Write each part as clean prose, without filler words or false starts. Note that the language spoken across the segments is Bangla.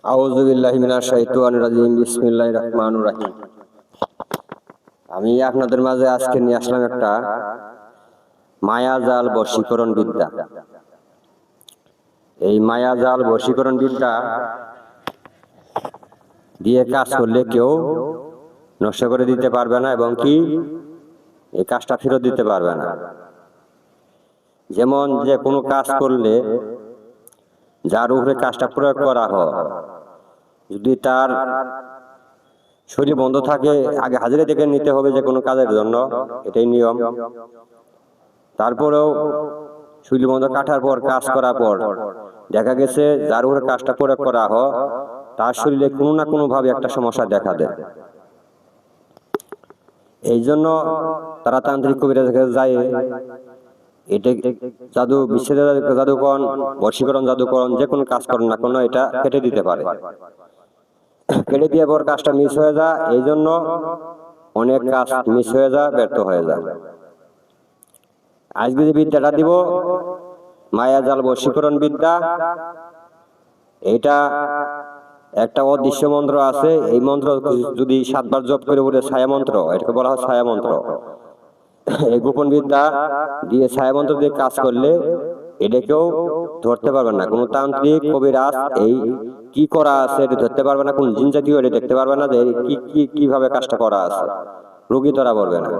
আউযু বিল্লাহি মিনাশ শাইতানির রাজিম। বিসমিল্লাহির রহমানির রহিম। আমি আপনাদের মাঝে আজকে নিয়ে আসলাম একটা মায়াজাল বশীকরণ বিদ্যা। এই মায়াজাল বশীকরণ বিদ্যা দিয়ে কাজ করলে কেউ নষ্ট করে দিতে পারবে না এবং কি এই কাজটা ফেরত দিতে পারবে না। যেমন যে কোনো কাজ করলে যার উপরে কাজটা প্রয়োগ করা হয়, যদি তার শরীর বন্ধ থাকে আগে হাজিরা দেখে নিতে হবে যে কোনো কাজের জন্য, এটাই নিয়ম। তারপরেও শরীর বন্ধ কাটার পর কাজ করার পর দেখা গেছে যার উপরে কাজটা প্রয়োগ করা হয় তার শরীরে কোনো না কোনো ভাবে একটা সমস্যা দেখা দেয়। এই জন্য তারা তান্ত্রিক কবিরাজের কাছে যায়। এটা জাদু বিচ্ছেদ জাদুকরণ, বশীকরণ জাদুকরণ, যে কোনো কাজ করেন না কোনো এটা কেটে দিতে পারে। কেটে দিয়ে পর কাজটা মিস হয়ে যায়, এই জন্য অনেক কাজ মিস হয়ে যায়, ব্যর্থ হয়ে যায়। আজকে যে বিদ্যাটা দিব মায়াজাল বশীকরণ বিদ্যা, এটা একটা অদৃশ্য মন্ত্র আছে। এই মন্ত্র যদি 7 বার জপ করে বলে ছায়া মন্ত্র, এটাকে বলা হয় ছায়া মন্ত্র। এই গোপন বিদ্যা দিয়ে ছায়া মন্ত্র দিয়ে কাজ করলে এটা কেউ ধরতে পারবে না। কোন তান্ত্রিক কবিরাজ এই কি করা আছে এটা ধরতে পারবে না, কোন জিন জাতীয় এটা দেখতে পারবে না যে কিভাবে কাজটা করা আছে, রোগী ধরা পড়বে না।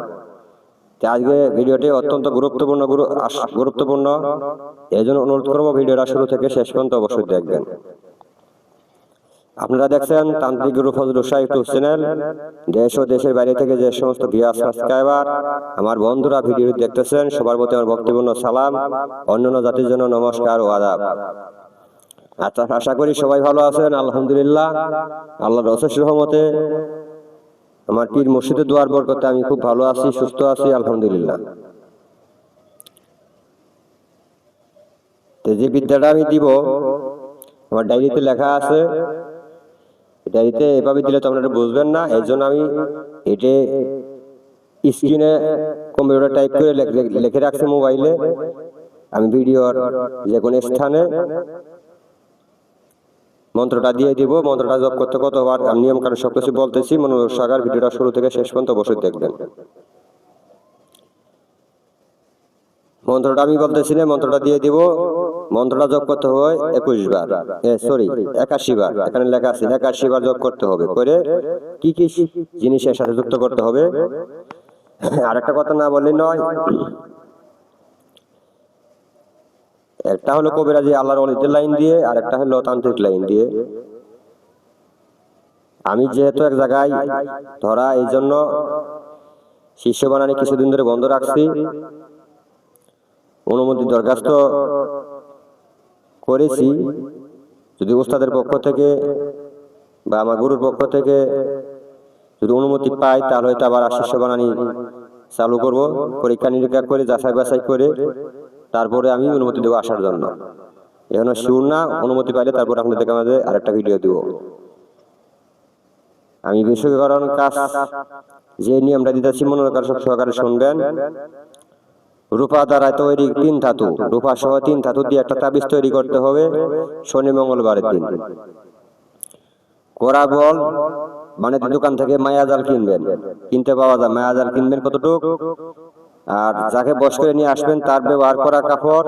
আজকে ভিডিওটি অত্যন্ত গুরুত্বপূর্ণ, এই জন্য অনুরোধ করবো ভিডিওটা শুরু থেকে শেষ পর্যন্ত অবশ্যই দেখবেন। আপনারা দেখছেন তান্ত্রিক গুরু ফজলুর শাহ ইউটিউব চ্যানেল। দেশ ও দেশের বাইরে থেকে যে সমস্ত ভিউয়ার সাবস্ক্রাইবার আমার বন্ধুরা ভিডিও দেখতেছেন, সবার প্রতি আমার ভক্তিপূর্ণ সালাম, অন্যান্য জাতির জন্য নমস্কার ও আদাব। আচ্ছা, আশা করি সবাই ভালো আছেন। আলহামদুলিল্লাহ, আল্লাহর অশেষ রহমতে আমার পীর মুর্শিদের দোয়ার বরকতে আমি খুব ভালো আছি, সুস্থ আছি, আলহামদুলিল্লাহ। যে বিদ্যাটা আমি দিব আমার ডায়েরিতে লেখা আছে। ডায়েরিতে এভাবে দিলে তো আপনারা বুঝবেন না, এই জন্য আমি এটা স্ক্রিনে কম্পিউটার টাইপ করে লিখে রাখছি মোবাইলে। আমি ভিডিওর যে কোনো স্থানে মন্ত্রটা দিয়ে দিব। মন্ত্রটা জপ করতে কতবার আমি নিয়ম কারণ সবকিছু বলতেছি, মনোযোগ সহকারে ভিডিওটা শুরু থেকে শেষ পর্যন্ত অবশ্যই দেখবেন। মন্ত্রটা আমি বলতেছি না, মন্ত্রটা দিয়ে দিব। মন্ত্রটা জপ করতে হয় 21 বার, 81 বার। এখানে লেখা আছে 81 বার জপ করতে হবে। করে কি কি জিনিসের সাথে যুক্ত করতে হবে আর একটা কথা না বললেই নয়। একটা হলো কবিরাজি আল্লাহর ওলিদের লাইন দিয়ে, আর একটা হলো তান্ত্রিক লাইন দিয়ে। আমি যেহেতু এক জায়গায় ধরা, এই জন্য শিষ্য বানানি কিছুদিন ধরে বন্ধ রাখছি। অনুমতি দরখাস্ত করেছি, যদি ওস্তাদের পক্ষ থেকে বা আমার গুরুর পক্ষ থেকে যদি অনুমতি পাই তাহলে হয়তো আবার শিষ্য বানানি চালু করব। পরীক্ষা নিরীক্ষা করে যাচাই বাছাই করে তারপরে আমি অনুমতি দেবো আসার জন্য। এখনো শিওর না, অনুমতি পাইলে তারপর আপনাদের মাঝে আরেকটা ভিডিও দিব। আমি বশীকরণ কাজ যে নিয়মটা দিতেছি মনোযোগ সহকারে শুনবেন। রূপা দ্বারা তৈরি 3 ধাতু, রূপা সহ 3 ধাতু দিয়ে একটা তাবিজ তৈরি করতে হবে শনি মঙ্গলবারের দিন। কোরা বল মানে দোকান থেকে মায়াজাল কিনবেন, কিনতে পাওয়া যায়। মায়াজাল কিনবেন কতটুক, আর যাকে বশ করে নিয়ে আসবেন তার ব্যবহার করা কাপড়,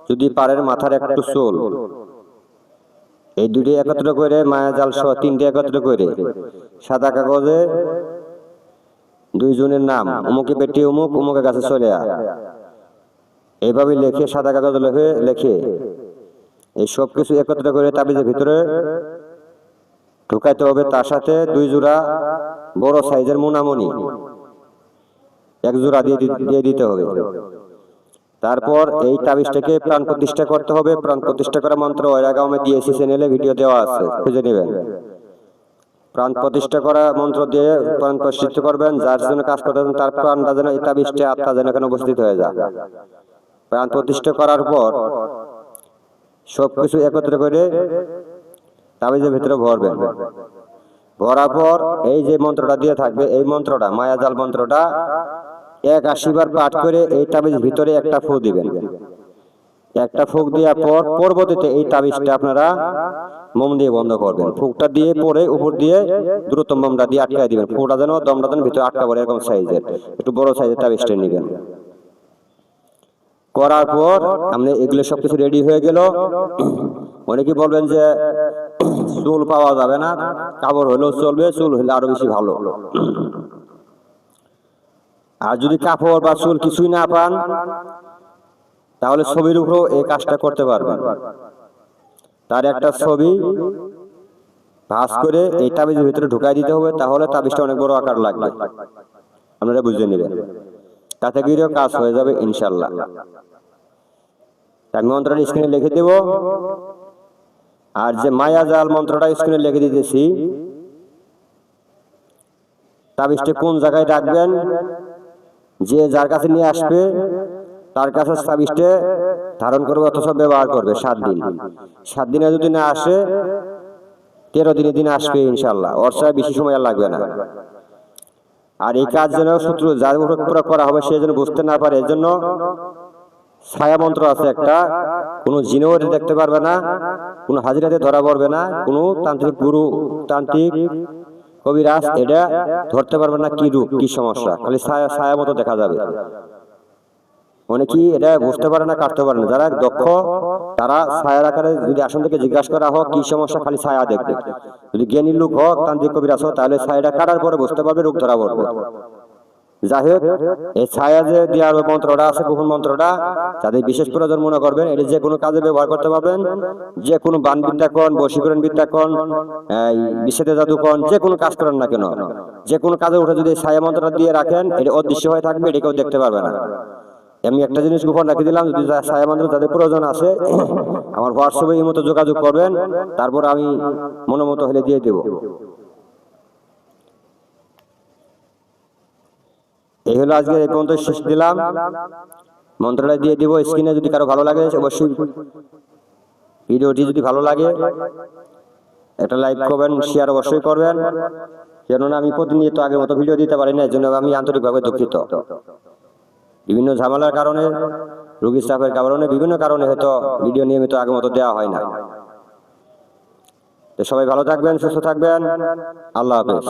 যদি পারেন মাথার একটু চুল, এই দুটি একত্র করে মায়াজাল সহ 3টে একত্র করে সাদা কাগজে 2 জনের নাম, অমুকে বেটি অমুক, অমুকের কাছে চলে আ, এইভাবে লিখে সাদা কাগজ লিখে এই সব কিছু একত্র করে তাবিজের ভিতরে ঢুকাইতে হবে। তার সাথে 2 জোড়া বড় সাইজের মোনামণি 1 জোড়া দিয়ে দিতে হবে। তারপর এই তাবিজটাকে প্রাণ প্রতিষ্ঠা করতে হবে। প্রাণ প্রতিষ্ঠা করা মন্ত্র এর আগে আমি দিয়েছি, চ্যানেলে ভিডিও দেওয়া আছে, খুঁজে নেবেন। প্রাণ প্রতিষ্ঠা করা মন্ত্র দিয়ে প্রাণ প্রতিষ্ঠা করবেন। যার জন্য কাজ করতেছেন তার প্রাণটা যেন এই তাবিজটা আত্মা যেন এখানে উপস্থিত হয়ে যায়। প্রাণ প্রতিষ্ঠা করার পর সবকিছু একত্র করে তাবিজের ভিতরে ভরবেন। ভরার পর এই যে মন্ত্রটা দিয়ে থাকবে, এই মন্ত্রটা মায়াজাল মন্ত্রটা 81 বার পাঠ করে এই তাবিজ ভিতরে একটা ফু দিবেন। একটা ফুক দেওয়ার পর পরবর্তীতে এই তাবিজটা আপনারা মোম দিয়ে বন্ধ করবেন। ফুকটা দিয়ে পরে উপর দিয়ে দ্রুত মোমটা দিয়ে আটকায় দিবেন। ফুকটা যেন দমটা যেন ভিতরে আটকা পড়ে, এরকম সাইজের, একটু বড় সাইজের তাবিজটা নেবেন। করার পর আপনি এগুলো সবকিছু রেডি হয়ে গেল। অনেকে বলবেন যে চুল পাওয়া যাবে না, কাপড় হলেও চলবে, চুল হলে আরো বেশি ভালো। আর যদি কাপড় বা চুল কিছুই না পান, তাহলে ছবির উপরেও এই কাজটা করতে পারবেন। তার একটা ছবি ভাঁজ করে এই তাবিজের ভিতরে ঢুকাই দিতে হবে, তাহলে তাবিজটা অনেক বড় আকার লাগবে, আপনারা বুঝে নেবেন। তাতে গিয়েও কাজ হয়ে যাবে ইনশাল্লাহ। আমি মন্ত্রটা স্ক্রিনে লিখে দেব, আর যে মায়াজাল মন্ত্রটা স্ক্রিনে লিখে দিতেছি, তাবিজটা কোন জায়গায় রাখবেন, যে যার কাছে নিয়ে আসবে তার কাছে তাবিজটা ধারণ করবে অথচ ব্যবহার করবে 7 দিন। 7 দিনে যদি না আসে 13 দিনে আসবে ইনশাল্লাহ, ওর চেয়ে বেশি সময় আর লাগবে না। আর এই কাজ যেন শত্রু যার উপর করা হবে সে যেন বুঝতে না পারে, এর জন্য ছায়া মন্ত্র আছে একটা, কোনো জিনও দেখতে পারবে না, কোনো হাজিরাতে ধরা পড়বে না, কোনো তান্ত্রিক গুরু তান্ত্রিক কবিরাজ এটা ধরতে পারবে না কি রূপ কি সমস্যা, খালি ছায়া ছায়া মতো দেখা যাবে। অনেকেই এটা বুঝতে পারে না, কাটতে পারে না। যারা দক্ষ তারা ছায়ার আকারে যদি আসন থেকে জিজ্ঞাসা করা হোক কি সমস্যা, খালি ছায়া দেখবে। যদি জ্ঞানী লোক হোক তান্ত্রিক কবিরাজ হোক, তাহলে ছায়াটা কাটার পরে বুঝতে পারবে, রোগ ধরা পড়বে। যাই হোক, এই ছায়া যে দেওয়ার মন্ত্রটা আছে, গোপন মন্ত্রটা, যাদের বিশেষ প্রয়োজন মনে করবেন, এটা যে কোনো কাজে ব্যবহার করতে পারবেন। যে কোনো বান বিদ্যা কন, বশীকরণ বিদ্যা কন, বিচ্ছেদ জাদু কন, যে কোনো কাজ করেন না কেন, যে কোনো কাজে উঠে যদি ছায়া মন্ত্রটা দিয়ে রাখেন, এটা অদৃশ্য হয়ে থাকবে, এটা কেউ দেখতে পারবে না। আমি একটা জিনিস গোপন রাখি দিলাম, যদি ছায়া মন্ত্র যাদের প্রয়োজন আছে আমার হোয়াটসঅ্যাপে এই মতো যোগাযোগ করবেন, তারপর আমি মনোমতো হলে দিয়ে দেব। এই হলো আজকে এই পর্যন্ত শেষ দিলাম, মন্ত্রটা দিয়ে দিব স্ক্রিনে। যদি কারো ভালো লাগে অবশ্যই ভিডিওটি যদি ভালো লাগে একটা লাইক করবেন, শেয়ার অবশ্যই করবেন, কেননা আমি প্রতিনিয়ত আগের মতো ভিডিও দিতে পারি না, এর জন্য আমি আন্তরিকভাবে দুঃখিত। বিভিন্ন ঝামেলার কারণে, রোগীর চাপের কারণে, বিভিন্ন কারণে হয়তো ভিডিও নিয়মিত আগের মতো দেওয়া হয় না। তো সবাই ভালো থাকবেন, সুস্থ থাকবেন, আল্লাহ হাফেজ।